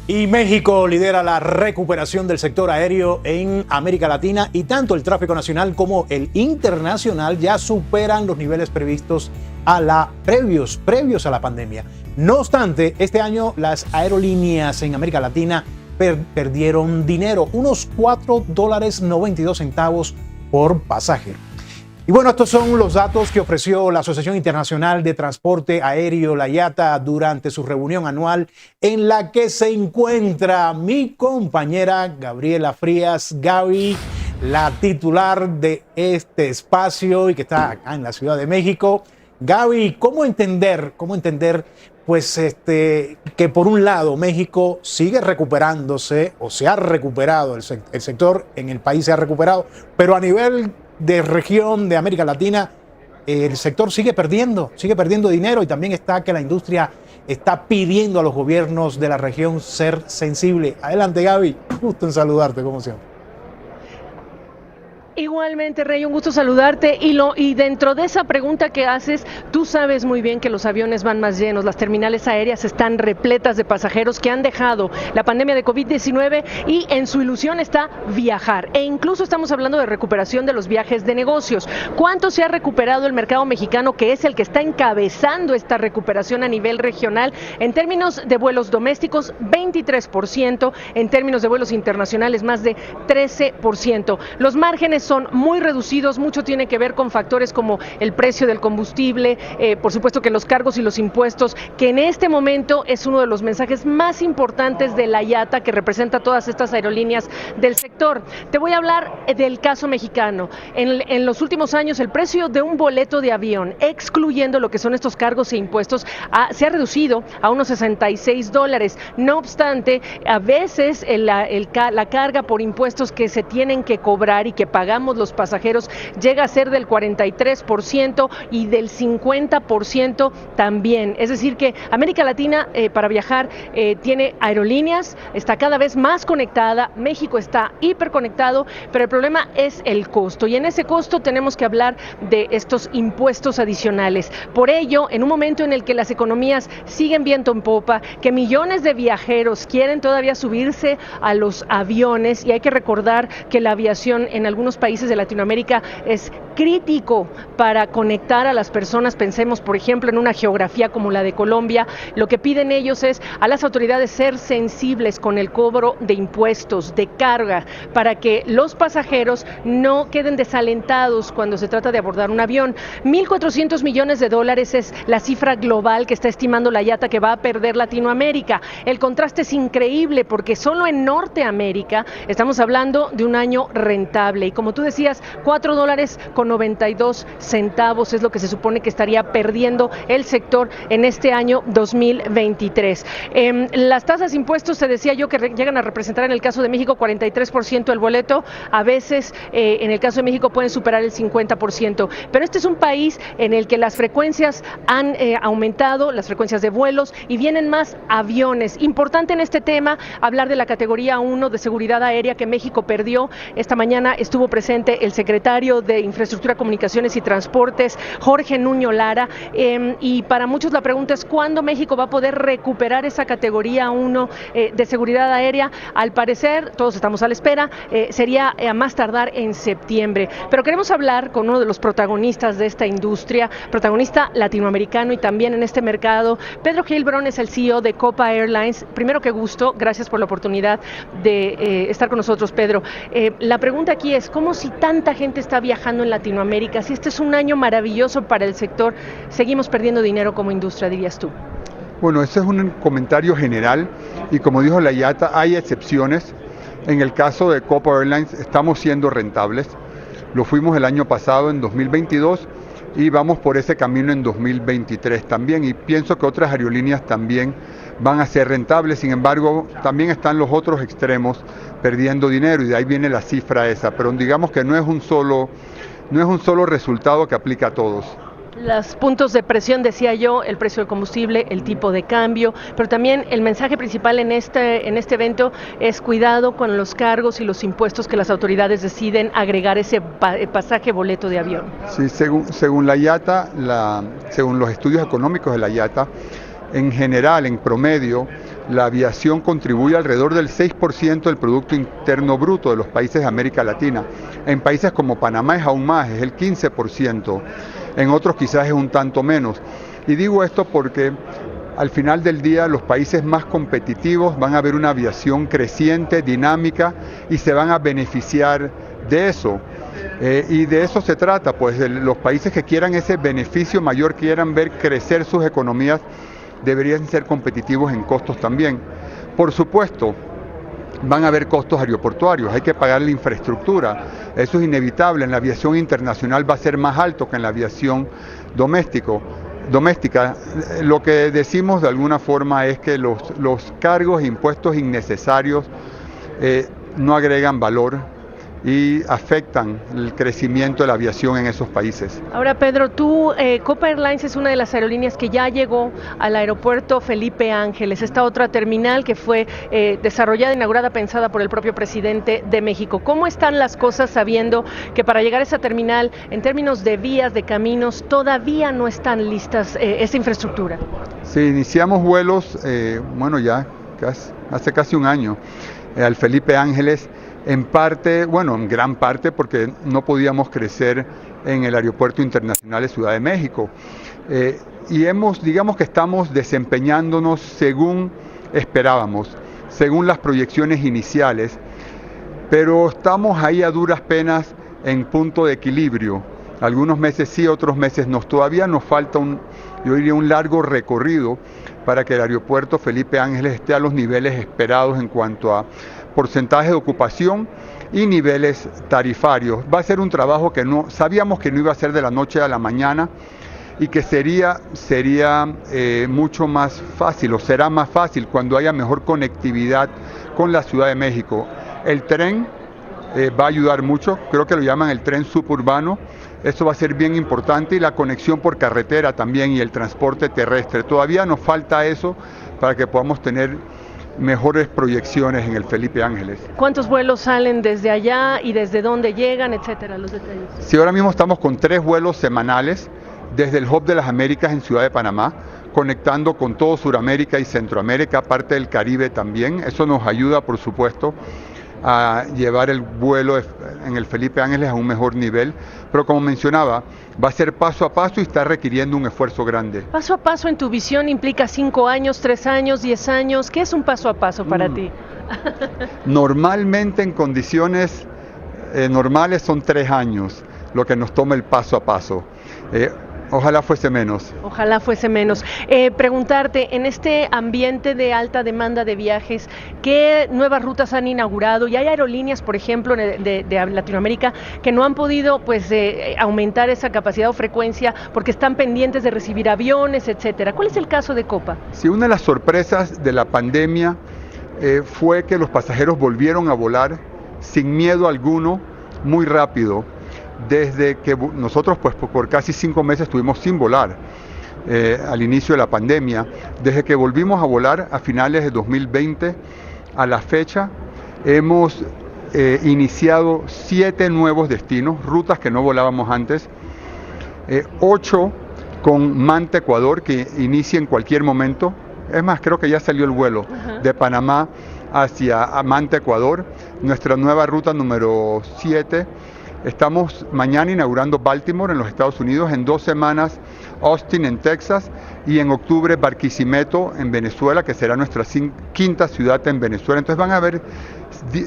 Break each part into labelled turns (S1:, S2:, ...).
S1: Y México lidera la recuperación del sector aéreo en América Latina y tanto el tráfico nacional como el internacional ya superan los niveles previstos previos a la pandemia. No obstante, este año las aerolíneas en América Latina perdieron dinero, unos $4.92 por pasajero. Y bueno, estos son los datos que ofreció la Asociación Internacional de Transporte Aéreo, la IATA, durante su reunión anual en la que se encuentra mi compañera Gabriela Frías. Gaby, la titular de este espacio y que está acá en la Ciudad de México. Gaby, ¿cómo entender pues que por un lado México sigue recuperándose o se ha recuperado, el sector en el país se ha recuperado, pero a nivel de región de América Latina, el sector sigue perdiendo dinero y también está que la industria está pidiendo a los gobiernos de la región ser sensible? Adelante, Gaby, gusto en saludarte como siempre.
S2: Igualmente, Rey, un gusto saludarte. Y dentro de esa pregunta que haces, tú sabes muy bien que los aviones van más llenos, las terminales aéreas están repletas de pasajeros que han dejado la pandemia de COVID-19 y en su ilusión está viajar. E incluso estamos hablando de recuperación de los viajes de negocios. ¿Cuánto se ha recuperado el mercado mexicano, que es el que está encabezando esta recuperación a nivel regional? En términos de vuelos domésticos, 23%, en términos de vuelos internacionales, más de 13%. Los márgenes son muy reducidos, mucho tiene que ver con factores como el precio del combustible, por supuesto que los cargos y los impuestos, que en este momento es uno de los mensajes más importantes de la IATA, que representa todas estas aerolíneas del sector. Te voy a hablar del caso mexicano. En los últimos años, el precio de un boleto de avión, excluyendo lo que son estos cargos e impuestos, se ha reducido a unos $66. No obstante, a veces la carga por impuestos que se tienen que cobrar y que pagamos los pasajeros llega a ser del 43% y del 50% también. Es decir que América Latina para viajar tiene aerolíneas, está cada vez más conectada, México está hiperconectado, pero el problema es el costo, y en ese costo tenemos que hablar de estos impuestos adicionales. Por ello, en un momento en el que las economías siguen viento en popa, que millones de viajeros quieren todavía subirse a los aviones, y hay que recordar que la aviación en algunos países de Latinoamérica es crítico para conectar a las personas. Pensemos, por ejemplo, en una geografía como la de Colombia. Lo que piden ellos es a las autoridades ser sensibles con el cobro de impuestos, de carga, para que los pasajeros no queden desalentados cuando se trata de abordar un avión. $1,400 millones es la cifra global que está estimando la IATA que va a perder Latinoamérica. El contraste es increíble porque solo en Norteamérica estamos hablando de un año rentable, y como tú decías, $4.92 es lo que se supone que estaría perdiendo el sector en este año 2023. Las tasas de impuestos, te decía yo, que llegan a representar en el caso de México 43% del boleto, a veces en el caso de México pueden superar el 50%, pero este es un país en el que las frecuencias han aumentado, las frecuencias de vuelos, y vienen más aviones. Importante en este tema hablar de la categoría 1 de seguridad aérea que México perdió. Esta mañana estuvo presente el secretario de Infraestructura, Comunicaciones y Transportes, Jorge Nuño Lara, y para muchos la pregunta es ¿cuándo México va a poder recuperar esa categoría 1 de seguridad aérea? Al parecer, todos estamos a la espera, sería a más tardar en septiembre. Pero queremos hablar con uno de los protagonistas de esta industria, protagonista latinoamericano y también en este mercado. Pedro Heilbronn es el CEO de Copa Airlines. Primero, que gusto, gracias por la oportunidad de estar con nosotros, Pedro. La pregunta aquí es, ¿cómo, si tanta gente está viajando en Latinoamérica, si este es un año maravilloso para el sector, seguimos perdiendo dinero como industria, dirías tú?
S3: Bueno, ese es un comentario general y como dijo la IATA, hay excepciones. En el caso de Copa Airlines estamos siendo rentables. Lo fuimos el año pasado, en 2022, y vamos por ese camino en 2023 también. Y pienso que otras aerolíneas también van a ser rentables. Sin embargo, también están los otros extremos perdiendo dinero, y de ahí viene la cifra esa. Pero digamos que no es un solo resultado que aplica a todos.
S2: Los puntos de presión, decía yo, el precio del combustible, el tipo de cambio, pero también el mensaje principal en este evento es cuidado con los cargos y los impuestos que las autoridades deciden agregar ese pasaje boleto de avión.
S3: Sí, según la IATA, según los estudios económicos de la IATA, en general, en promedio, la aviación contribuye alrededor del 6% del Producto Interno Bruto de los países de América Latina. En países como Panamá es aún más, es el 15%. En otros quizás es un tanto menos. Y digo esto porque al final del día los países más competitivos van a ver una aviación creciente, dinámica, y se van a beneficiar de eso. Y de eso se trata, pues los países que quieran ese beneficio mayor, quieran ver crecer sus economías, deberían ser competitivos en costos también. Por supuesto, van a haber costos aeroportuarios, hay que pagar la infraestructura, eso es inevitable. En la aviación internacional va a ser más alto que en la aviación doméstica. Lo que decimos de alguna forma es que los cargos e impuestos innecesarios no agregan valor y afectan el crecimiento de la aviación en esos países.
S2: Ahora, Pedro, Copa Airlines es una de las aerolíneas que ya llegó al aeropuerto Felipe Ángeles, esta otra terminal que fue desarrollada, inaugurada, pensada por el propio presidente de México. ¿Cómo están las cosas sabiendo que para llegar a esa terminal, en términos de vías, de caminos, todavía no están listas esa infraestructura?
S3: Sí, iniciamos vuelos, hace casi un año, al Felipe Ángeles. En gran parte porque no podíamos crecer en el Aeropuerto Internacional de Ciudad de México. Y digamos que estamos desempeñándonos según esperábamos, según las proyecciones iniciales, pero estamos ahí a duras penas en punto de equilibrio. Algunos meses sí, otros meses no. Todavía nos falta un largo recorrido para que el Aeropuerto Felipe Ángeles esté a los niveles esperados en cuanto a porcentaje de ocupación y niveles tarifarios. Va a ser un trabajo que sabíamos que no iba a ser de la noche a la mañana y que sería mucho más fácil, o será más fácil cuando haya mejor conectividad con la Ciudad de México. El tren va a ayudar mucho, creo que lo llaman el tren suburbano. Eso va a ser bien importante, y la conexión por carretera también, y el transporte terrestre. Todavía nos falta eso para que podamos tener mejores proyecciones en el Felipe Ángeles.
S2: ¿Cuántos vuelos salen desde allá y desde dónde llegan, etcétera, los detalles?
S3: Sí, ahora mismo estamos con 3 vuelos semanales desde el Hub de las Américas en Ciudad de Panamá, conectando con todo Sudamérica y Centroamérica, parte del Caribe también. Eso nos ayuda, por supuesto, a llevar el vuelo en el Felipe Ángeles a un mejor nivel, pero como mencionaba, va a ser paso a paso y está requiriendo un esfuerzo grande.
S2: Paso a paso en tu visión implica 5 años, 3 años, 10 años. ¿Qué es un paso a paso para ti?
S3: Normalmente en condiciones normales son 3 años lo que nos toma el paso a paso. Ojalá fuese menos.
S2: Ojalá fuese menos. Preguntarte, en este ambiente de alta demanda de viajes, ¿qué nuevas rutas han inaugurado? Y hay aerolíneas, por ejemplo, de Latinoamérica, que no han podido aumentar esa capacidad o frecuencia porque están pendientes de recibir aviones, etcétera. ¿Cuál es el caso de Copa?
S3: Sí, una de las sorpresas de la pandemia fue que los pasajeros volvieron a volar sin miedo alguno, muy rápido. Desde que nosotros por casi 5 meses estuvimos sin volar al inicio de la pandemia. Desde que volvimos a volar a finales de 2020 a la fecha, hemos iniciado 7 nuevos destinos, rutas que no volábamos antes, 8 con Manta, Ecuador, que inicia en cualquier momento. Es más, creo que ya salió el vuelo de Panamá hacia Manta, Ecuador, nuestra nueva ruta número 7. Estamos mañana inaugurando Baltimore en los Estados Unidos, en 2 semanas Austin en Texas, y en octubre Barquisimeto en Venezuela, que será nuestra 5ª ciudad en Venezuela. Entonces van a haber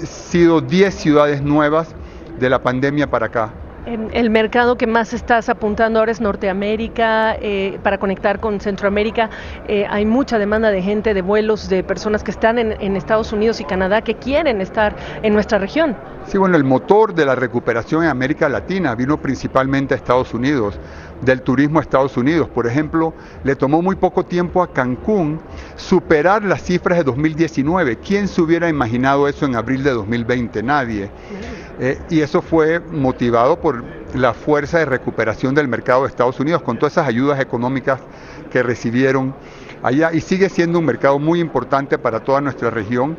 S3: sido 10 ciudades nuevas de la pandemia para acá.
S2: El mercado que más estás apuntando ahora es Norteamérica, para conectar con Centroamérica. Hay mucha demanda de gente, de vuelos, de personas que están en Estados Unidos y Canadá que quieren estar en nuestra región.
S3: Sí, bueno, el motor de la recuperación en América Latina vino principalmente a Estados Unidos, del turismo a Estados Unidos. Por ejemplo, le tomó muy poco tiempo a Cancún superar las cifras de 2019. ¿Quién se hubiera imaginado eso en abril de 2020? Nadie. Y eso fue motivado por la fuerza de recuperación del mercado de Estados Unidos, con todas esas ayudas económicas que recibieron allá, y sigue siendo un mercado muy importante para toda nuestra región.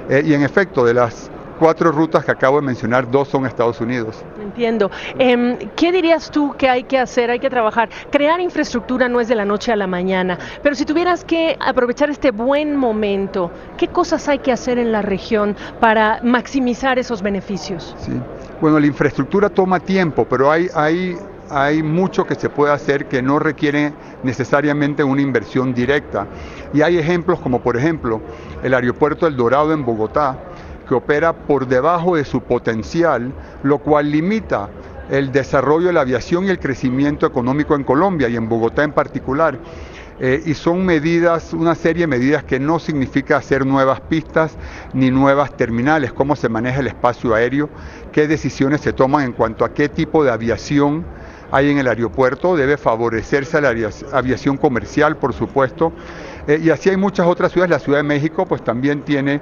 S3: Y en efecto, de las 4 rutas que acabo de mencionar, 2 son Estados Unidos.
S2: Entiendo. ¿Qué dirías tú que hay que hacer, hay que trabajar? Crear infraestructura no es de la noche a la mañana, pero si tuvieras que aprovechar este buen momento, ¿qué cosas hay que hacer en la región para maximizar esos beneficios?
S3: Sí. Bueno, la infraestructura toma tiempo, pero hay mucho que se puede hacer que no requiere necesariamente una inversión directa. Y hay ejemplos como, por ejemplo, el aeropuerto El Dorado en Bogotá, que opera por debajo de su potencial, lo cual limita el desarrollo de la aviación y el crecimiento económico en Colombia y en Bogotá en particular. Y son medidas, una serie de medidas que no significa hacer nuevas pistas ni nuevas terminales, cómo se maneja el espacio aéreo, qué decisiones se toman en cuanto a qué tipo de aviación hay en el aeropuerto, debe favorecerse a la aviación comercial, por supuesto, y así hay muchas otras ciudades. La Ciudad de México pues también tiene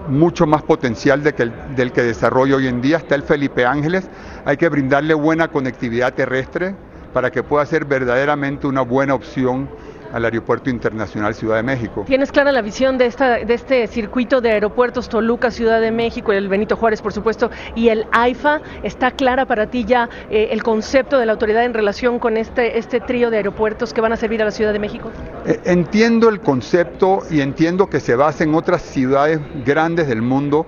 S3: mucho más potencial del que desarrolla hoy en día. Está el Felipe Ángeles, hay que brindarle buena conectividad terrestre para que pueda ser verdaderamente una buena opción al Aeropuerto Internacional Ciudad de México.
S2: ¿Tienes clara la visión de este circuito de aeropuertos Toluca, Ciudad de México, el Benito Juárez, por supuesto, y el AIFA? ¿Está clara para ti ya el concepto de la autoridad en relación con este trío de aeropuertos que van a servir a la Ciudad de México?
S3: Entiendo el concepto y entiendo que se basa en otras ciudades grandes del mundo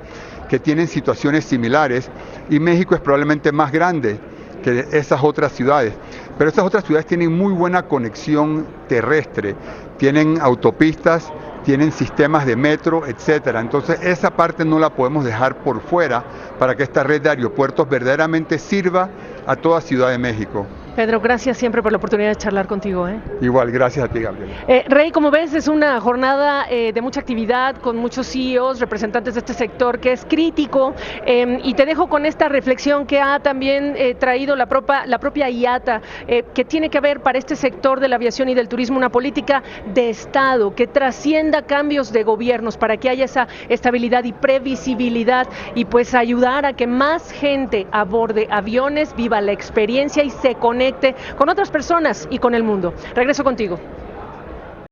S3: que tienen situaciones similares, y México es probablemente más grande que esas otras ciudades, pero esas otras ciudades tienen muy buena conexión terrestre, tienen autopistas, tienen sistemas de metro, etcétera. Entonces esa parte no la podemos dejar por fuera para que esta red de aeropuertos verdaderamente sirva a toda Ciudad de México.
S2: Pedro, gracias siempre por la oportunidad de charlar contigo.
S3: Igual, gracias a ti, Gabriel.
S2: Rey, como ves, es una jornada de mucha actividad, con muchos CEOs, representantes de este sector que es crítico, y te dejo con esta reflexión que ha también traído la propia IATA, que tiene que haber para este sector de la aviación y del turismo una política de Estado que trascienda cambios de gobiernos para que haya esa estabilidad y previsibilidad, y pues ayudar a que más gente aborde aviones, viva la experiencia y se conecte con otras personas y con el mundo. Regreso contigo.